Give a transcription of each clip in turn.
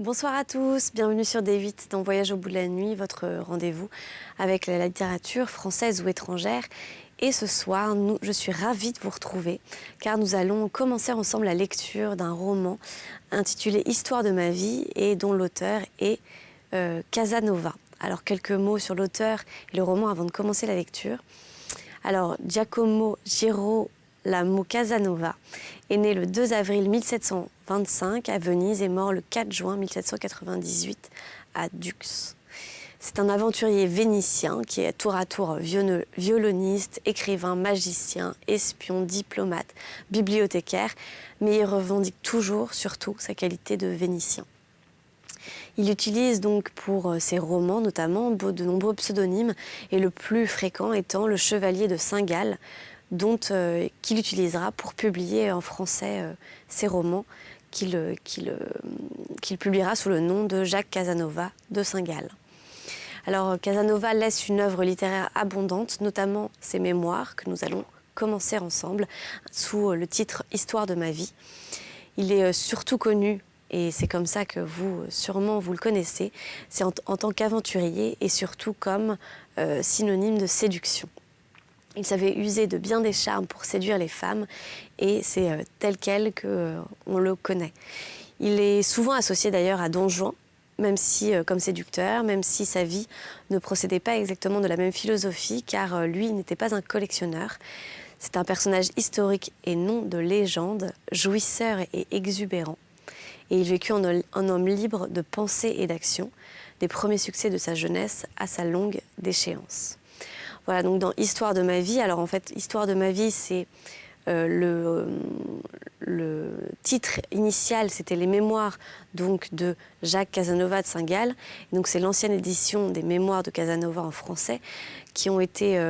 Bonsoir à tous, bienvenue sur D8 dans Voyage au bout de la nuit, votre rendez-vous avec la littérature française ou étrangère. Et ce soir, je suis ravie de vous retrouver car nous allons commencer ensemble la lecture d'un roman intitulé Histoire de ma vie et dont l'auteur est Casanova. Alors quelques mots sur l'auteur et le roman avant de commencer la lecture. Alors Giacomo Girolamo Casanova est né le 2 avril 1725 à Venise et mort le 4 juin 1798 à Dux. C'est un aventurier vénitien qui est tour à tour violoniste, écrivain, magicien, espion, diplomate, bibliothécaire, mais il revendique toujours, surtout, sa qualité de Vénitien. Il utilise donc pour ses romans notamment de nombreux pseudonymes et le plus fréquent étant le Chevalier de Saint-Gall, qu'il utilisera pour publier en français ses romans qu'il publiera sous le nom de Jacques Casanova de Saint-Gall. Alors Casanova laisse une œuvre littéraire abondante, notamment ses mémoires que nous allons commencer ensemble sous le titre Histoire de ma vie. Il est surtout connu, et c'est comme ça que sûrement vous le connaissez, c'est en tant qu'aventurier et surtout comme synonyme de séduction. Il savait user de bien des charmes pour séduire les femmes et c'est tel quel qu'on le connaît. Il est souvent associé d'ailleurs à Don Juan, même si comme séducteur, même si sa vie ne procédait pas exactement de la même philosophie, car lui n'était pas un collectionneur. C'est un personnage historique et non de légende, jouisseur et exubérant. Et il vécut en homme libre de pensée et d'action, des premiers succès de sa jeunesse à sa longue déchéance. Voilà, donc dans Histoire de ma vie, alors en fait, Histoire de ma vie, c'est le titre initial, c'était les mémoires donc, de Jacques Casanova de Saint-Gall. Donc c'est l'ancienne édition des mémoires de Casanova en français qui ont été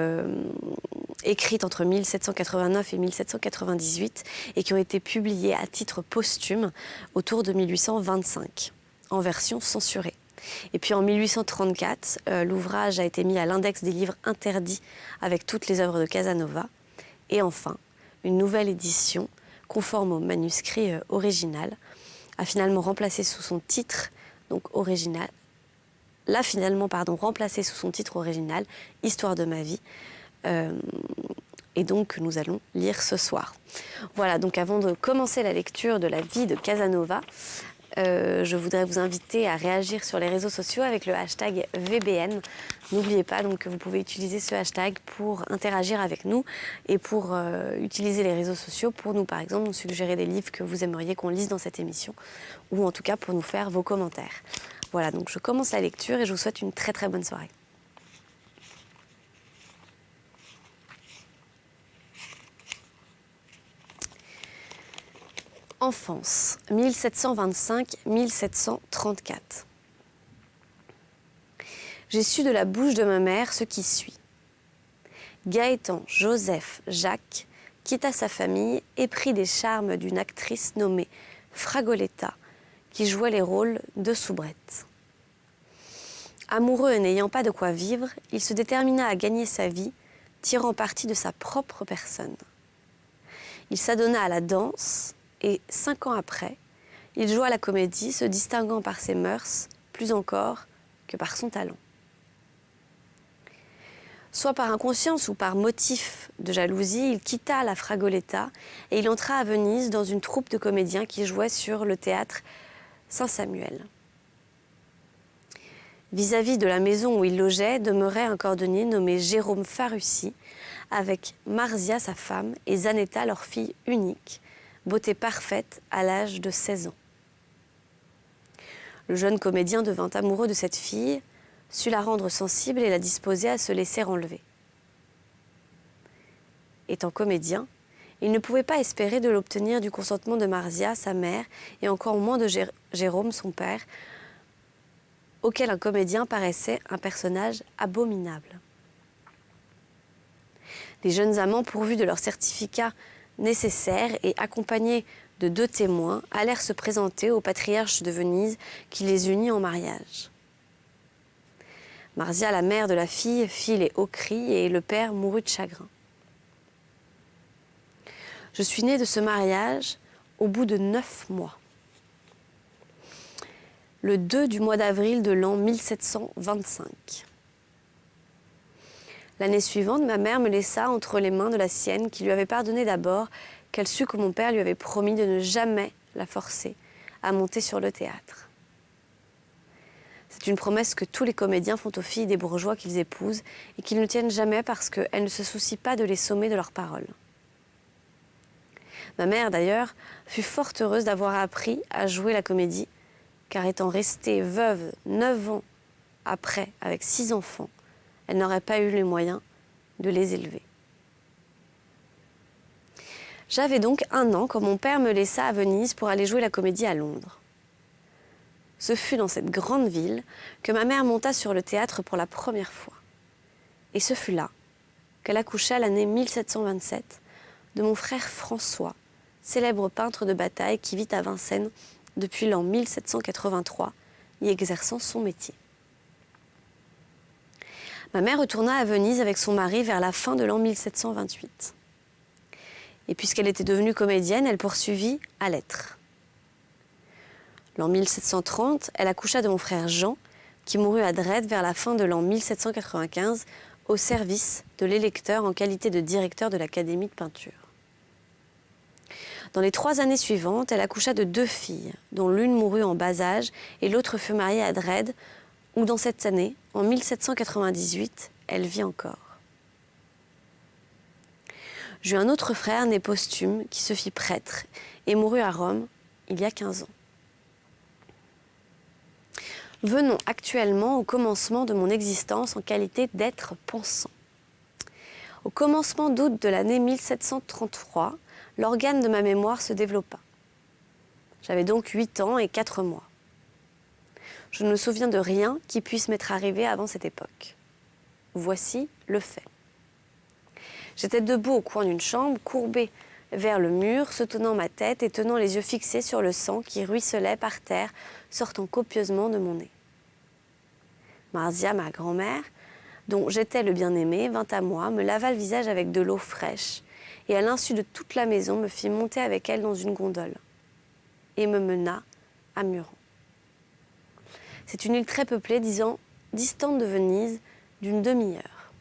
écrites entre 1789 et 1798 et qui ont été publiées à titre posthume autour de 1825 en version censurée. Et puis en 1834, l'ouvrage a été mis à l'index des livres interdits avec toutes les œuvres de Casanova. Et enfin, une nouvelle édition, conforme au manuscrit original, a finalement remplacé sous son titre original, remplacé sous son titre original, Histoire de ma vie, et donc que nous allons lire ce soir. Voilà, donc avant de commencer la lecture de la vie de Casanova, je voudrais vous inviter à réagir sur les réseaux sociaux avec le hashtag VBN. N'oubliez pas donc, que vous pouvez utiliser ce hashtag pour interagir avec nous et pour utiliser les réseaux sociaux pour nous, par exemple, nous suggérer des livres que vous aimeriez qu'on lise dans cette émission ou en tout cas pour nous faire vos commentaires. Voilà, donc je commence la lecture et je vous souhaite une très très bonne soirée. Enfance, 1725-1734. J'ai su de la bouche de ma mère ce qui suit. Gaëtan Joseph Jacques quitta sa famille et prit des charmes d'une actrice nommée Fragoletta, qui jouait les rôles de soubrette. Amoureux et n'ayant pas de quoi vivre, il se détermina à gagner sa vie, tirant parti de sa propre personne. Il s'adonna à la danse, et 5 ans après, il joua la comédie, se distinguant par ses mœurs, plus encore que par son talent. Soit par inconscience ou par motif de jalousie, il quitta la Fragoletta et il entra à Venise dans une troupe de comédiens qui jouaient sur le théâtre Saint-Samuel. Vis-à-vis de la maison où il logeait demeurait un cordonnier nommé Jérôme Farussi, avec Marzia, sa femme, et Zanetta, leur fille unique, beauté parfaite à l'âge de 16 ans. Le jeune comédien devint amoureux de cette fille, sut la rendre sensible et la disposer à se laisser enlever. Étant comédien, il ne pouvait pas espérer de l'obtenir du consentement de Marzia, sa mère, et encore moins de Jérôme, son père, auquel un comédien paraissait un personnage abominable. Les jeunes amants, pourvus de leur certificat nécessaires et accompagnés de 2 témoins, allèrent se présenter au patriarche de Venise qui les unit en mariage. Marzia, la mère de la fille, fit les hauts cris et le père mourut de chagrin. Je suis née de ce mariage au bout de 9 mois. le 2 du mois d'avril de l'an 1725. L'année suivante, ma mère me laissa entre les mains de la sienne, qui lui avait pardonné d'abord qu'elle sut que mon père lui avait promis de ne jamais la forcer à monter sur le théâtre. C'est une promesse que tous les comédiens font aux filles des bourgeois qu'ils épousent et qu'ils ne tiennent jamais parce qu'elles ne se soucient pas de les sommer de leurs paroles. Ma mère, d'ailleurs, fut fort heureuse d'avoir appris à jouer la comédie, car étant restée veuve 9 ans après avec 6 enfants, elle n'aurait pas eu les moyens de les élever. J'avais donc 1 an quand mon père me laissa à Venise pour aller jouer la comédie à Londres. Ce fut dans cette grande ville que ma mère monta sur le théâtre pour la première fois. Et ce fut là qu'elle accoucha l'année 1727 de mon frère François, célèbre peintre de bataille qui vit à Vincennes depuis l'an 1783, y exerçant son métier. Ma mère retourna à Venise avec son mari vers la fin de l'an 1728. Et puisqu'elle était devenue comédienne, elle poursuivit à lettres. L'an 1730, elle accoucha de mon frère Jean, qui mourut à Dresde vers la fin de l'an 1795, au service de l'électeur en qualité de directeur de l'Académie de peinture. Dans les 3 années suivantes, elle accoucha de 2 filles, dont l'une mourut en bas âge et l'autre fut mariée à Dresde, où dans cette année, en 1798, elle vit encore. J'eus un autre frère né posthume qui se fit prêtre et mourut à Rome il y a 15 ans. Venons actuellement au commencement de mon existence en qualité d'être pensant. Au commencement d'août de l'année 1733, l'organe de ma mémoire se développa. J'avais donc 8 ans et 4 mois. Je ne me souviens de rien qui puisse m'être arrivé avant cette époque. Voici le fait. J'étais debout au coin d'une chambre, courbée vers le mur, se tenant ma tête et tenant les yeux fixés sur le sang qui ruisselait par terre, sortant copieusement de mon nez. Marzia, ma grand-mère, dont j'étais le bien-aimé, vint à moi, me lava le visage avec de l'eau fraîche et à l'insu de toute la maison me fit monter avec elle dans une gondole et me mena à Muran. C'est une île très peuplée, distante de Venise d'une demi-heure.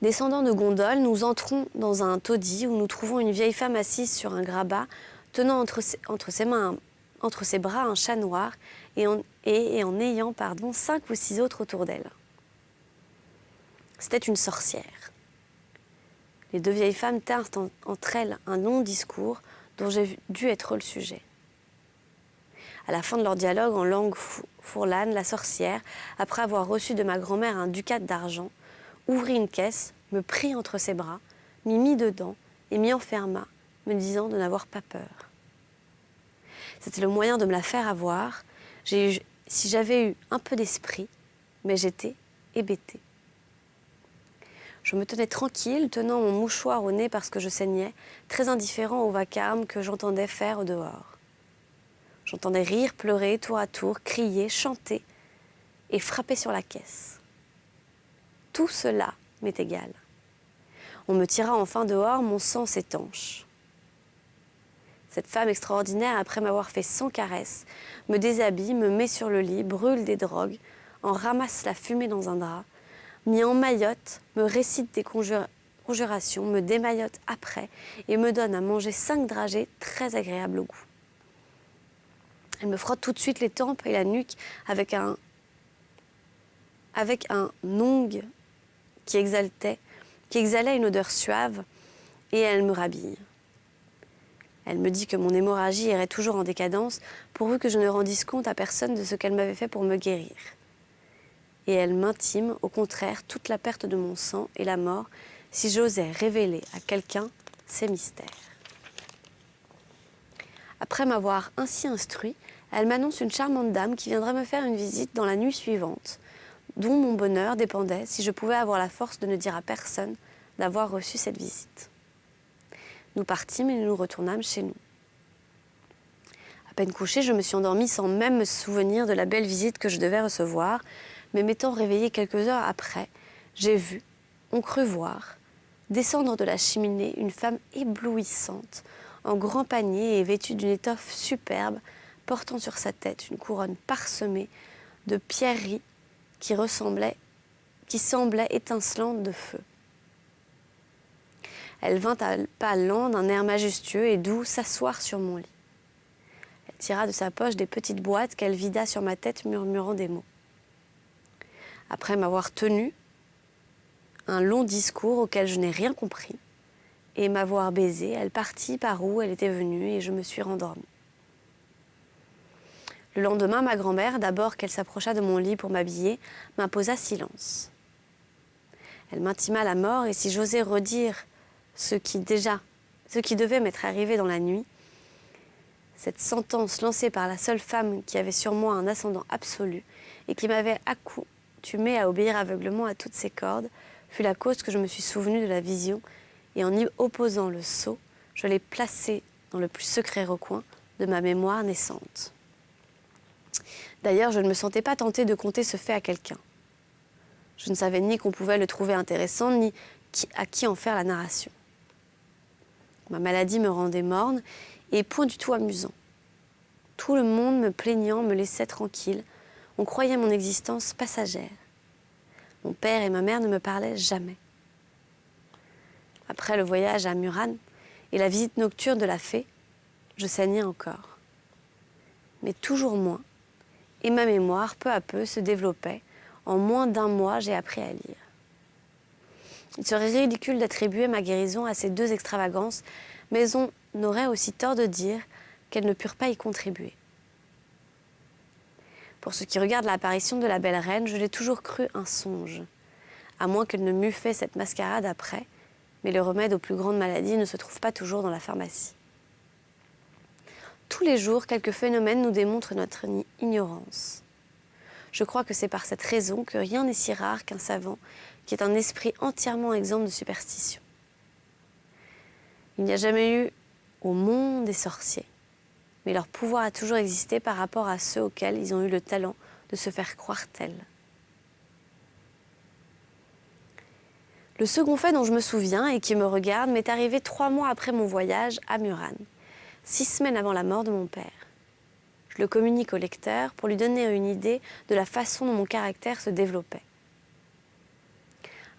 Descendant de gondole, nous entrons dans un taudis où nous trouvons une vieille femme assise sur un grabat, tenant entre ses bras un chat noir et en ayant 5 ou 6 autres autour d'elle. C'était une sorcière. Les 2 vieilles femmes tinrent entre elles un long discours dont j'ai dû être le sujet. À la fin de leur dialogue en langue fourlane, la sorcière, après avoir reçu de ma grand-mère un ducat d'argent, ouvrit une caisse, me prit entre ses bras, m'y mit dedans et m'y enferma, me disant de n'avoir pas peur. C'était le moyen de me la faire avoir, si j'avais eu un peu d'esprit, mais j'étais hébétée. Je me tenais tranquille, tenant mon mouchoir au nez parce que je saignais, très indifférent au vacarme que j'entendais faire au dehors. J'entendais rire, pleurer, tour à tour, crier, chanter et frapper sur la caisse. Tout cela m'est égal. On me tira enfin dehors, mon sang s'étanche. Cette femme extraordinaire, après m'avoir fait 100 caresses, me déshabille, me met sur le lit, brûle des drogues, en ramasse la fumée dans un drap, m'y emmaillote, me récite des conjurations, me démaillote après et me donne à manger 5 dragées très agréables au goût. Elle me frotte tout de suite les tempes et la nuque avec un ongle qui exhalait une odeur suave, et elle me rhabille. Elle me dit que mon hémorragie irait toujours en décadence, pourvu que je ne rendisse compte à personne de ce qu'elle m'avait fait pour me guérir. Et elle m'intime, au contraire, toute la perte de mon sang et la mort, si j'osais révéler à quelqu'un ces mystères. Après m'avoir ainsi instruit, elle m'annonce une charmante dame qui viendrait me faire une visite dans la nuit suivante, dont mon bonheur dépendait si je pouvais avoir la force de ne dire à personne d'avoir reçu cette visite. Nous partîmes et nous retournâmes chez nous. À peine couchée, je me suis endormie sans même me souvenir de la belle visite que je devais recevoir, mais m'étant réveillée quelques heures après, j'ai vu, on crut voir, descendre de la cheminée une femme éblouissante, en grand panier et vêtue d'une étoffe superbe, portant sur sa tête une couronne parsemée de pierreries qui semblaient étincelantes de feu. Elle vint à pas lents d'un air majestueux et doux s'asseoir sur mon lit. Elle tira de sa poche des petites boîtes qu'elle vida sur ma tête murmurant des mots. Après m'avoir tenu un long discours auquel je n'ai rien compris et m'avoir baisé, elle partit par où elle était venue et je me suis rendormie. Le lendemain, ma grand-mère, d'abord qu'elle s'approcha de mon lit pour m'habiller, m'imposa silence. Elle m'intima la mort et si j'osais redire ce qui devait m'être arrivé dans la nuit, cette sentence lancée par la seule femme qui avait sur moi un ascendant absolu et qui m'avait accoutumée à obéir aveuglément à toutes ses cordes, fut la cause que je me suis souvenue de la vision et en y opposant le sceau, je l'ai placé dans le plus secret recoin de ma mémoire naissante. D'ailleurs, je ne me sentais pas tentée de conter ce fait à quelqu'un. Je ne savais ni qu'on pouvait le trouver intéressant, ni à qui en faire la narration. Ma maladie me rendait morne et point du tout amusant. Tout le monde me plaignant me laissait tranquille. On croyait mon existence passagère. Mon père et ma mère ne me parlaient jamais. Après le voyage à Muran et la visite nocturne de la fée, je saignais encore. Mais toujours moins, et ma mémoire, peu à peu, se développait. En moins d'un mois, j'ai appris à lire. Il serait ridicule d'attribuer ma guérison à ces deux extravagances, mais on aurait aussi tort de dire qu'elles ne purent pas y contribuer. Pour ce qui regarde l'apparition de la belle reine, je l'ai toujours cru un songe, à moins qu'elle ne m'eût fait cette mascarade après, mais le remède aux plus grandes maladies ne se trouve pas toujours dans la pharmacie. Tous les jours, quelques phénomènes nous démontrent notre ignorance. Je crois que c'est par cette raison que rien n'est si rare qu'un savant qui ait un esprit entièrement exempt de superstition. Il n'y a jamais eu au monde des sorciers, mais leur pouvoir a toujours existé par rapport à ceux auxquels ils ont eu le talent de se faire croire tels. Le second fait dont je me souviens et qui me regarde m'est arrivé 3 mois après mon voyage à Muran, 6 semaines avant la mort de mon père. Je le communique au lecteur pour lui donner une idée de la façon dont mon caractère se développait.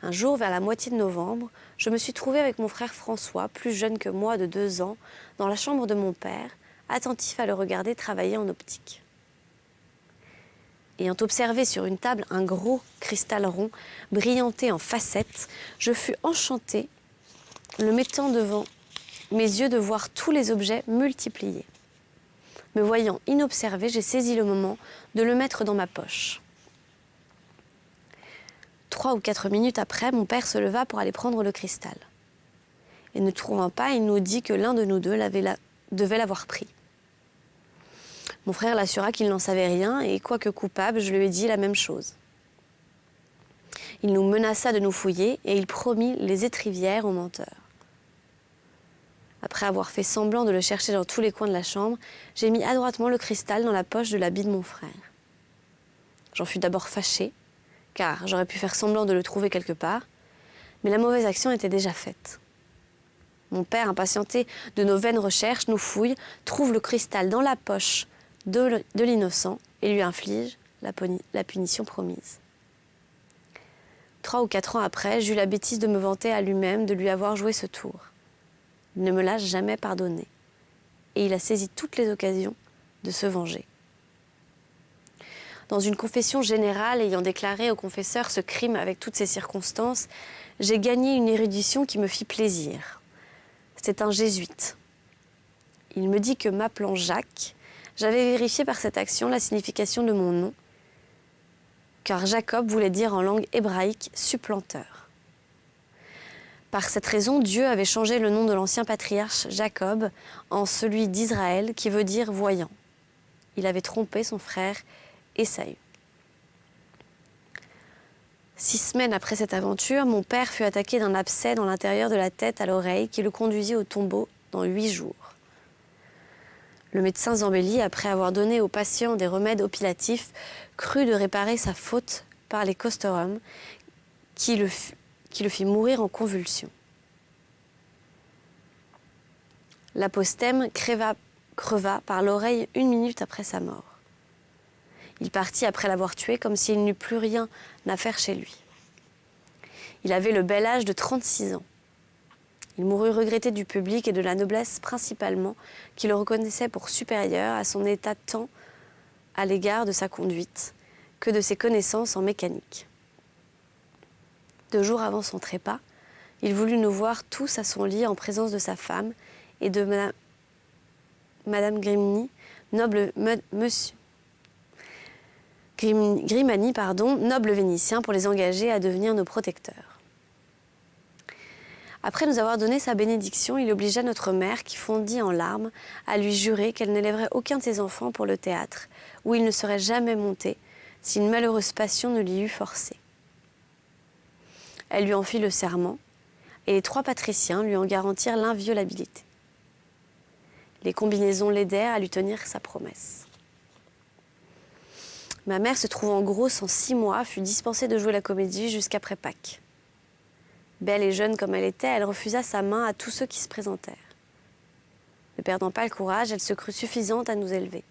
Un jour, vers la moitié de novembre, je me suis trouvée avec mon frère François, plus jeune que moi de 2 ans, dans la chambre de mon père, attentif à le regarder travailler en optique. Ayant observé sur une table un gros cristal rond, brillanté en facettes, je fus enchantée, le mettant devant mes yeux, de voir tous les objets multipliés. Me voyant inobservé, j'ai saisi le moment de le mettre dans ma poche. 3 ou 4 minutes après, mon père se leva pour aller prendre le cristal. Et ne trouvant pas, il nous dit que l'un de nous deux devait l'avoir pris. Mon frère l'assura qu'il n'en savait rien et, quoique coupable, je lui ai dit la même chose. Il nous menaça de nous fouiller et il promit les étrivières au menteur. Après avoir fait semblant de le chercher dans tous les coins de la chambre, j'ai mis adroitement le cristal dans la poche de l'habit de mon frère. J'en fus d'abord fâchée, car j'aurais pu faire semblant de le trouver quelque part, mais la mauvaise action était déjà faite. Mon père, impatienté de nos vaines recherches, nous fouille, trouve le cristal dans la poche de l'innocent et lui inflige la punition promise. 3 ou 4 ans après, j'eus la bêtise de me vanter à lui-même de lui avoir joué ce tour. Il ne me l'a jamais pardonné, et il a saisi toutes les occasions de se venger. Dans une confession générale ayant déclaré au confesseur ce crime avec toutes ses circonstances, j'ai gagné une érudition qui me fit plaisir. C'est un jésuite. Il me dit que, m'appelant Jacques, j'avais vérifié par cette action la signification de mon nom, car Jacob voulait dire en langue hébraïque « supplanteur ». Par cette raison, Dieu avait changé le nom de l'ancien patriarche Jacob en celui d'Israël, qui veut dire « voyant ». Il avait trompé son frère Ésaü. 6 semaines après cette aventure, mon père fut attaqué d'un abcès dans l'intérieur de la tête à l'oreille qui le conduisit au tombeau dans 8 jours. Le médecin Zambelli, après avoir donné au patient des remèdes opilatifs, crut de réparer sa faute par les caustorums qui le fit mourir en convulsions. L'apostème creva creva par l'oreille 1 minute après sa mort. Il partit après l'avoir tué comme s'il n'eût plus rien à faire chez lui. Il avait le bel âge de 36 ans. Il mourut regretté du public et de la noblesse principalement, qui le reconnaissait pour supérieur à son état tant à l'égard de sa conduite que de ses connaissances en mécanique. 2 jours avant son trépas, il voulut nous voir tous à son lit en présence de sa femme et de Madame Grimani, noble Vénitien, pour les engager à devenir nos protecteurs. Après nous avoir donné sa bénédiction, il obligea notre mère, qui fondit en larmes, à lui jurer qu'elle n'élèverait aucun de ses enfants pour le théâtre, où il ne serait jamais monté, si une malheureuse passion ne l'y eût forcé. Elle lui en fit le serment, et les 3 patriciens lui en garantirent l'inviolabilité. Les combinaisons l'aidèrent à lui tenir sa promesse. Ma mère, se trouvant grosse en 6 mois, fut dispensée de jouer la comédie jusqu'après Pâques. Belle et jeune comme elle était, elle refusa sa main à tous ceux qui se présentèrent. Ne perdant pas le courage, elle se crut suffisante à nous élever.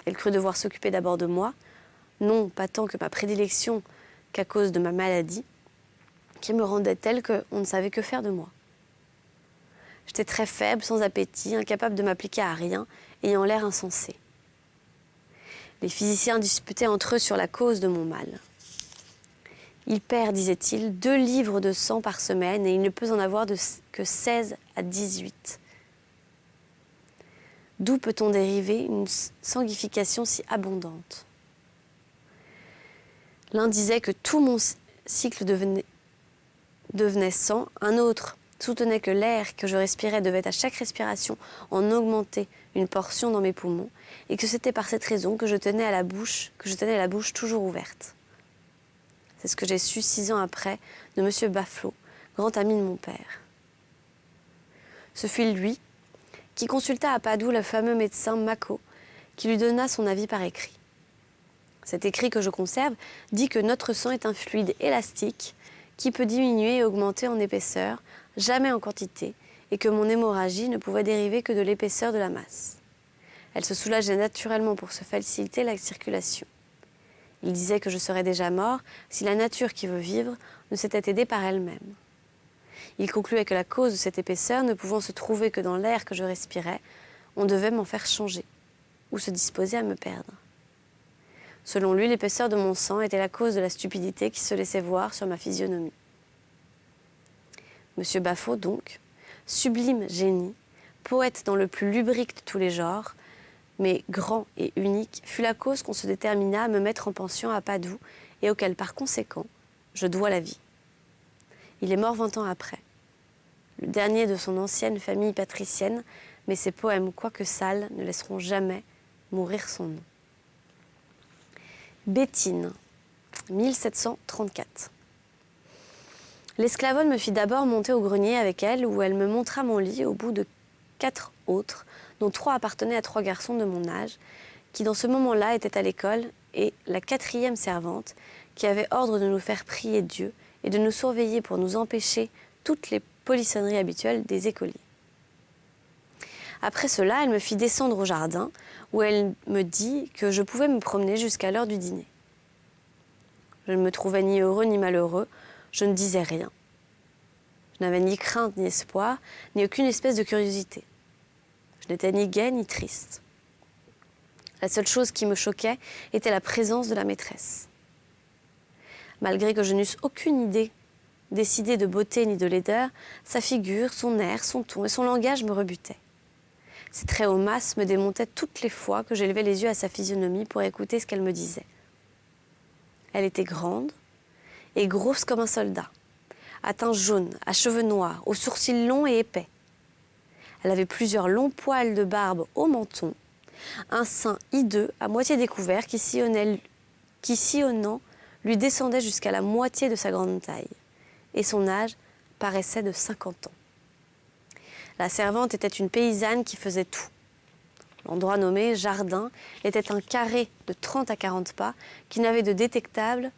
Elle crut devoir s'occuper d'abord de moi, non pas tant que ma prédilection qu'à cause de ma maladie, qui me rendait telle qu'on ne savait que faire de moi. J'étais très faible, sans appétit, incapable de m'appliquer à rien, ayant l'air insensé. Les physiciens disputaient entre eux sur la cause de mon mal. Il perd, disait-il, 2 livres de sang par semaine et il ne peut en avoir que 16 à 18. D'où peut-on dériver une sanguification si abondante? L'un disait que tout mon cycle devenait sang, un autre soutenait que l'air que je respirais devait à chaque respiration en augmenter une portion dans mes poumons, et que c'était par cette raison que je tenais la bouche toujours ouverte. C'est ce que j'ai su 6 ans après de M. Baflot, grand ami de mon père. Ce fut lui qui consulta à Padoue le fameux médecin Macot, qui lui donna son avis par écrit. Cet écrit que je conserve dit que notre sang est un fluide élastique qui peut diminuer et augmenter en épaisseur, jamais en quantité, et que mon hémorragie ne pouvait dériver que de l'épaisseur de la masse. Elle se soulageait naturellement pour se faciliter la circulation. Il disait que je serais déjà mort si la nature qui veut vivre ne s'était aidée par elle-même. Il concluait que la cause de cette épaisseur ne pouvant se trouver que dans l'air que je respirais, on devait m'en faire changer, ou se disposer à me perdre. Selon lui, l'épaisseur de mon sang était la cause de la stupidité qui se laissait voir sur ma physionomie. Monsieur Baflot, donc, sublime génie, poète dans le plus lubrique de tous les genres, mais grand et unique, fut la cause qu'on se détermina à me mettre en pension à Padoue et auquel, par conséquent, je dois la vie. Il est mort 20 ans après, le dernier de son ancienne famille patricienne, mais ses poèmes, quoique sales, ne laisseront jamais mourir son nom. Béthine, 1734. L'esclavonne me fit d'abord monter au grenier avec elle, où elle me montra mon lit au bout de 4 autres, dont 3 appartenaient à 3 garçons de mon âge, qui dans ce moment-là étaient à l'école, et la 4e servante, qui avait ordre de nous faire prier Dieu et de nous surveiller pour nous empêcher toutes les polissonneries habituelles des écoliers. Après cela, elle me fit descendre au jardin, où elle me dit que je pouvais me promener jusqu'à l'heure du dîner. Je ne me trouvais ni heureux ni malheureux, je ne disais rien. Je n'avais ni crainte ni espoir, ni aucune espèce de curiosité. Je n'étais ni gai ni triste. La seule chose qui me choquait était la présence de la maîtresse. Malgré que je n'eusse aucune idée décidée de beauté ni de laideur, sa figure, son air, son ton et son langage me rebutaient. Ses traits au mas me démontaient toutes les fois que j'élevais les yeux à sa physionomie pour écouter ce qu'elle me disait. Elle était grande et grosse comme un soldat, à teint jaune, à cheveux noirs, aux sourcils longs et épais. Elle avait plusieurs longs poils de barbe au menton, un sein hideux à moitié découvert qui sillonnant lui descendait jusqu'à la moitié de sa grande taille, et son âge paraissait de 50 ans. La servante était une paysanne qui faisait tout. L'endroit nommé jardin était un carré de 30 à 40 pas qui n'avait de délectable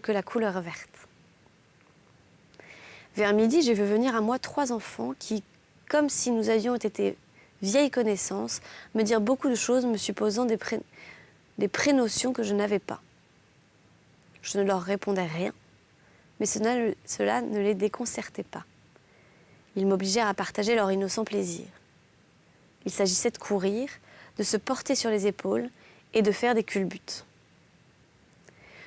que la couleur verte. Vers midi, j'ai vu venir à moi 3 enfants qui, comme si nous avions été vieille connaissance, me dire beaucoup de choses me supposant des prénotions que je n'avais pas. Je ne leur répondais rien, mais cela ne les déconcertait pas. Ils m'obligèrent à partager leur innocent plaisir. Il s'agissait de courir, de se porter sur les épaules et de faire des culbutes.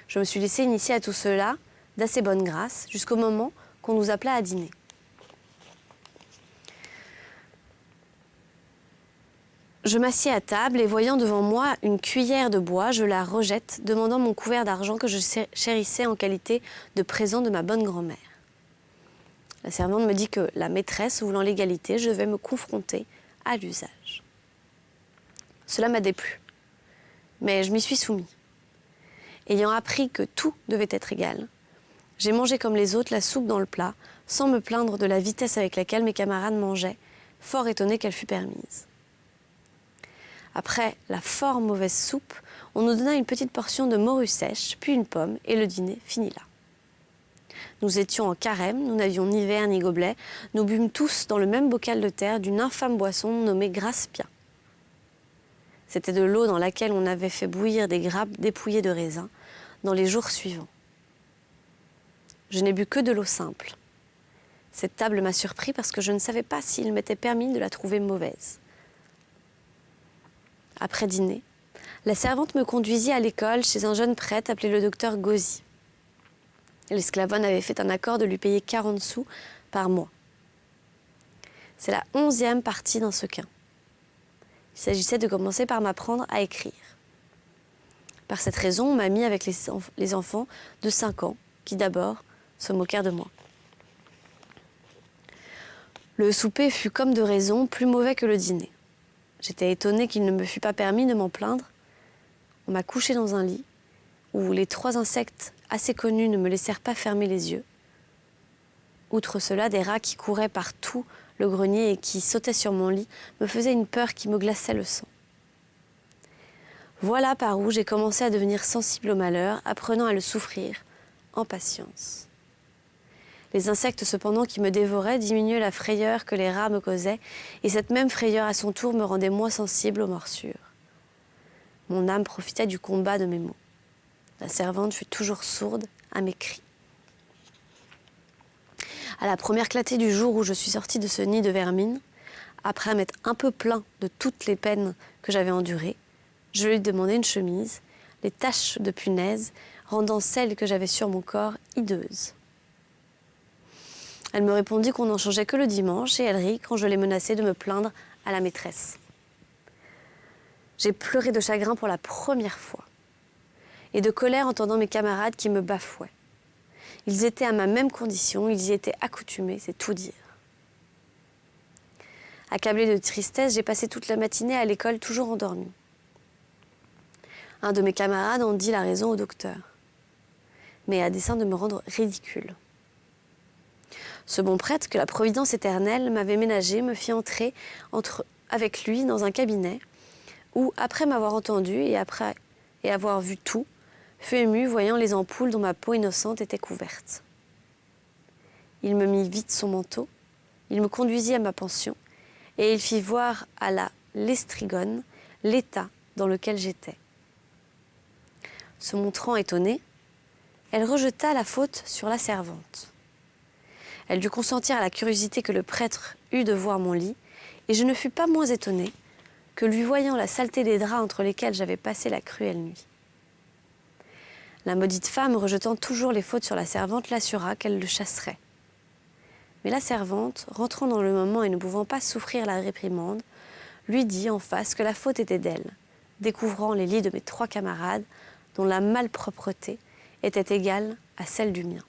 Je me suis laissée initier à tout cela d'assez bonne grâce jusqu'au moment qu'on nous appela à dîner. Je m'assieds à table et voyant devant moi une cuillère de bois, je la rejette, demandant mon couvert d'argent que je chérissais en qualité de présent de ma bonne grand-mère. La servante me dit que la maîtresse, voulant l'égalité, je vais me confronter à l'usage. Cela m'a déplu, mais je m'y suis soumis. Ayant appris que tout devait être égal, j'ai mangé comme les autres la soupe dans le plat, sans me plaindre de la vitesse avec laquelle mes camarades mangeaient, fort étonnée qu'elle fût permise. Après la fort mauvaise soupe, on nous donna une petite portion de morue sèche, puis une pomme, et le dîner finit là. Nous étions en carême, nous n'avions ni verre ni gobelet, nous bûmes tous dans le même bocal de terre d'une infâme boisson nommée Graspia. C'était de l'eau dans laquelle on avait fait bouillir des grappes dépouillées de raisin dans les jours suivants. Je n'ai bu que de l'eau simple. Cette table m'a surpris parce que je ne savais pas s'il m'était permis de la trouver mauvaise. Après dîner, la servante me conduisit à l'école chez un jeune prêtre appelé le docteur Gauzy. L'esclavonne avait fait un accord de lui payer 40 sous par mois. C'est la 11e partie d'un sequin. Il s'agissait de commencer par m'apprendre à écrire. Par cette raison, on m'a mis avec les enfants de 5 ans, qui d'abord se moquèrent de moi. Le souper fut comme de raison plus mauvais que le dîner. J'étais étonnée qu'il ne me fût pas permis de m'en plaindre. On m'a couchée dans un lit où les 3 insectes assez connus ne me laissèrent pas fermer les yeux. Outre cela, des rats qui couraient par tout le grenier et qui sautaient sur mon lit me faisaient une peur qui me glaçait le sang. Voilà par où j'ai commencé à devenir sensible au malheur, apprenant à le souffrir en patience. Les insectes cependant qui me dévoraient diminuaient la frayeur que les rats me causaient, et cette même frayeur à son tour me rendait moins sensible aux morsures. Mon âme profitait du combat de mes mots. La servante fut toujours sourde à mes cris. À la première clarté du jour où je suis sortie de ce nid de vermine, après m'être un peu plaint de toutes les peines que j'avais endurées, je lui demandai une chemise, les taches de punaise rendant celle que j'avais sur mon corps hideuse. Elle me répondit qu'on n'en changeait que le dimanche et elle rit quand je l'ai menacée de me plaindre à la maîtresse. J'ai pleuré de chagrin pour la première fois et de colère entendant mes camarades qui me bafouaient. Ils étaient à ma même condition, ils y étaient accoutumés, c'est tout dire. Accablée de tristesse, j'ai passé toute la matinée à l'école toujours endormie. Un de mes camarades en dit la raison au docteur, mais à dessein de me rendre ridicule. Ce bon prêtre que la providence éternelle m'avait ménagé me fit entrer avec lui dans un cabinet où, après m'avoir entendu et avoir vu tout, fut ému voyant les ampoules dont ma peau innocente était couverte. Il me mit vite son manteau, il me conduisit à ma pension et il fit voir à la Lestrigone l'état dans lequel j'étais. Se montrant étonnée, elle rejeta la faute sur la servante. Elle dut consentir à la curiosité que le prêtre eut de voir mon lit, et je ne fus pas moins étonnée que lui voyant la saleté des draps entre lesquels j'avais passé la cruelle nuit. La maudite femme, rejetant toujours les fautes sur la servante, l'assura qu'elle le chasserait. Mais la servante, rentrant dans le moment et ne pouvant pas souffrir la réprimande, lui dit en face que la faute était d'elle, découvrant les lits de mes 3 camarades, dont la malpropreté était égale à celle du mien.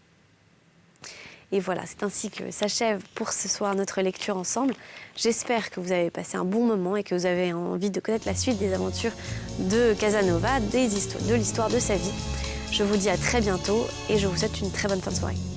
Et voilà, c'est ainsi que s'achève pour ce soir notre lecture ensemble. J'espère que vous avez passé un bon moment et que vous avez envie de connaître la suite des aventures de Casanova, de l'histoire de sa vie. Je vous dis à très bientôt et je vous souhaite une très bonne fin de soirée.